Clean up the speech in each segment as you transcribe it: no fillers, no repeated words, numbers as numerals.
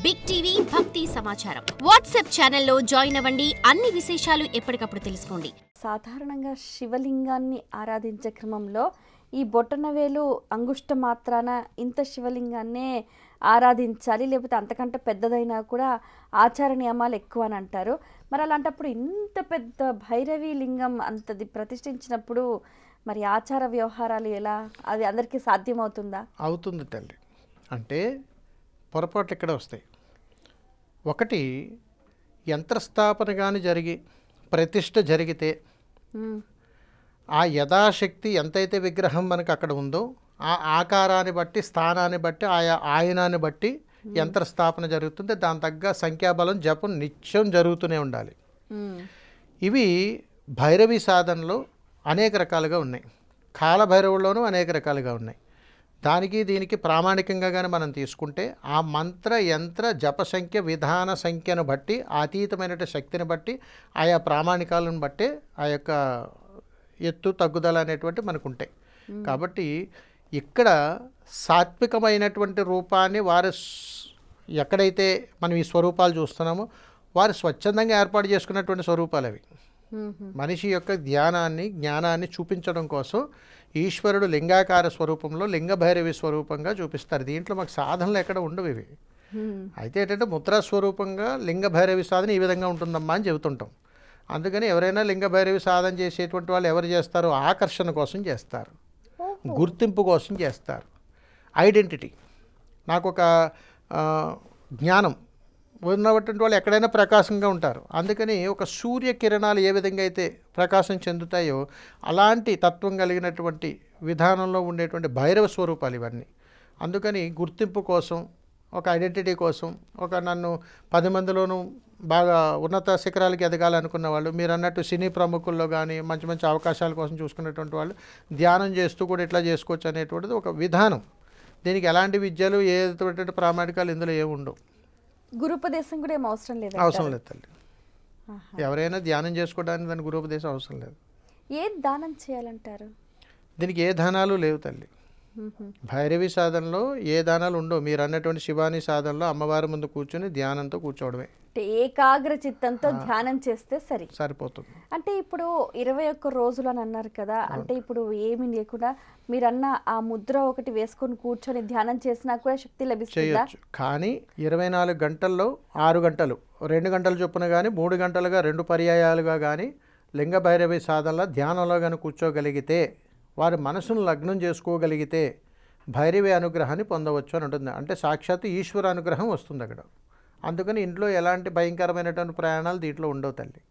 Big TV భక్తి సమాచారం WhatsApp ఛానల్లో జాయిన్ అవ్వండి. అన్ని విశేషాలు ఎప్పటికప్పుడు తెలుసుకోండి. సాధారణంగా శివలింగాన్ని ఆరాధించే క్రమంలో ఈ బొటనవేలు అంగుష్ట మాత్రాన ఇంత శివలింగాన్నే ఆరాధించాలి, లేకపోతే అంతకంటే పెద్దదైనా కూడా ఆచార నియమాలు ఎక్కువ అని అంటారు. మరి అలాంటప్పుడు ఇంత పెద్ద భైరవి లింగం అంతది ప్రతిష్ఠించినప్పుడు మరి ఆచార వ్యవహారాలు ఎలా, అది అందరికీ సాధ్యమవుతుందా? అవుతుంది తల్లి. అంటే పొరపాట్లు ఇక్కడ వస్తాయి. ఒకటి, యంత్రస్థాపన కానీ జరిగి ప్రతిష్ఠ జరిగితే ఆ యథాశక్తి ఎంతైతే విగ్రహం మనకు అక్కడ ఉందో ఆ ఆకారాన్ని బట్టి, స్థానాన్ని బట్టి, ఆయా ఆయనాన్ని బట్టి యంత్రస్థాపన జరుగుతుంది. దాని తగ్గ సంఖ్యాబలం జపం నిత్యం జరుగుతూనే ఉండాలి. ఇవి భైరవి సాధనలో అనేక రకాలుగా ఉన్నాయి, కాలభైరవుల్లోనూ అనేక రకాలుగా ఉన్నాయి. దానికి దీనికి ప్రామాణికంగా కానీ మనం తీసుకుంటే ఆ మంత్ర యంత్ర జప సంఖ్య విధాన సంఖ్యను బట్టి, అతీతమైన శక్తిని బట్టి, ఆయా ప్రామాణికాలను బట్టే ఆ యొక్క ఎత్తు తగ్గుదల అనేటువంటి మనకు ఉంటాయి. కాబట్టి ఇక్కడ సాత్వికమైనటువంటి రూపాన్ని వారు ఎక్కడైతే మనం ఈ స్వరూపాలు చూస్తున్నామో వారు స్వచ్ఛందంగా ఏర్పాటు చేసుకున్నటువంటి స్వరూపాలు అవి. మనిషి యొక్క ధ్యానాన్ని జ్ఞానాన్ని చూపించడం కోసం ఈశ్వరుడు లింగాకార స్వరూపంలో లింగ భైరవి స్వరూపంగా చూపిస్తారు. దీంట్లో మాకు సాధనలు ఎక్కడ ఉండవు ఇవి. అయితే ఏంటంటే ముద్రా స్వరూపంగా లింగ భైరవి సాధన ఈ విధంగా ఉంటుందమ్మా అని చెబుతుంటాం. అందుకని ఎవరైనా లింగ భైరవి సాధన చేసేటువంటి వాళ్ళు ఎవరు చేస్తారో ఆకర్షణ కోసం చేస్తారు, గుర్తింపు కోసం చేస్తారు, ఐడెంటిటీ. నాకు ఒక జ్ఞానం ఉన్నటువంటి వాళ్ళు ఎక్కడైనా ప్రకాశంగా ఉంటారు. అందుకని ఒక సూర్యకిరణాలు ఏ విధంగా అయితే ప్రకాశం చెందుతాయో అలాంటి తత్వం కలిగినటువంటి విధానంలో ఉండేటువంటి భైరవ స్వరూపాలు ఇవన్నీ. అందుకని గుర్తింపు కోసం, ఒక ఐడెంటిటీ కోసం, ఒక నన్ను 10 మందిలోనూ బాగా ఉన్నత శిఖరాలకి ఎదగాలనుకున్న వాళ్ళు, మీరు అన్నట్టు సినీ ప్రముఖుల్లో కానీ మంచి మంచి అవకాశాల కోసం చూసుకునేటువంటి వాళ్ళు ధ్యానం చేస్తూ కూడా ఇట్లా చేసుకోవచ్చు అనేటువంటిది ఒక విధానం. దీనికి ఎలాంటి విద్యలు ఏటువంటి ప్రామాణికాలు ఇందులో ఏమి ఉండవు. గురుపదేశం కూడా ఏం అవసరం లేదు? అవసరం లేదు తల్లి. ఎవరైనా ధ్యానం చేసుకోవడానికి దానికి గురుపదేశం అవసరం లేదు. ఏ దానం చేయాలంటారు? దీనికి ఏ దానాలు లేవు తల్లి. భైరవి సాధనలో ఏ దానాలు ఉండవు. మీరు అన్నటువంటి శివాని సాధనలో అమ్మవారి ముందు కూర్చొని ధ్యానంతో కూర్చోవడమే. ఏకాగ్ర చిత్తంతో ధ్యానం చేస్తే సరిపోతుంది. అంటే ఇప్పుడు 21 రోజులు అని అన్నారు కదా, అంటే ఇప్పుడు ఏమీ లేకుండా మీరన్న ఆ ముద్ర ఒకటి వేసుకొని కూర్చొని ధ్యానం చేసినా కూడా శక్తి లభిస్తుందా? కానీ 24 గంటల్లో 6 గంటలు 2 గంటల చొప్పున కానీ 3 గంటలుగా 2 పర్యాయాలుగా కానీ లింగ భైరవి సాధనలో ధ్యానంలో కానీ కూర్చోగలిగితే, వారి మనసును లగ్నం చేసుకోగలిగితే భైరవి అనుగ్రహాన్ని పొందవచ్చు అని ఉంటుంది. అంటే సాక్షాత్తు ఈశ్వర అనుగ్రహం వస్తుంది అక్కడ. అందుకని ఇంట్లో ఎలాంటి భయంకరమైనటువంటి ప్రయాణాలు దీంట్లో ఉండవు తల్లి.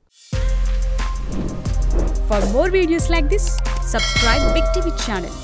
For more videos like this, subscribe Big TV channel.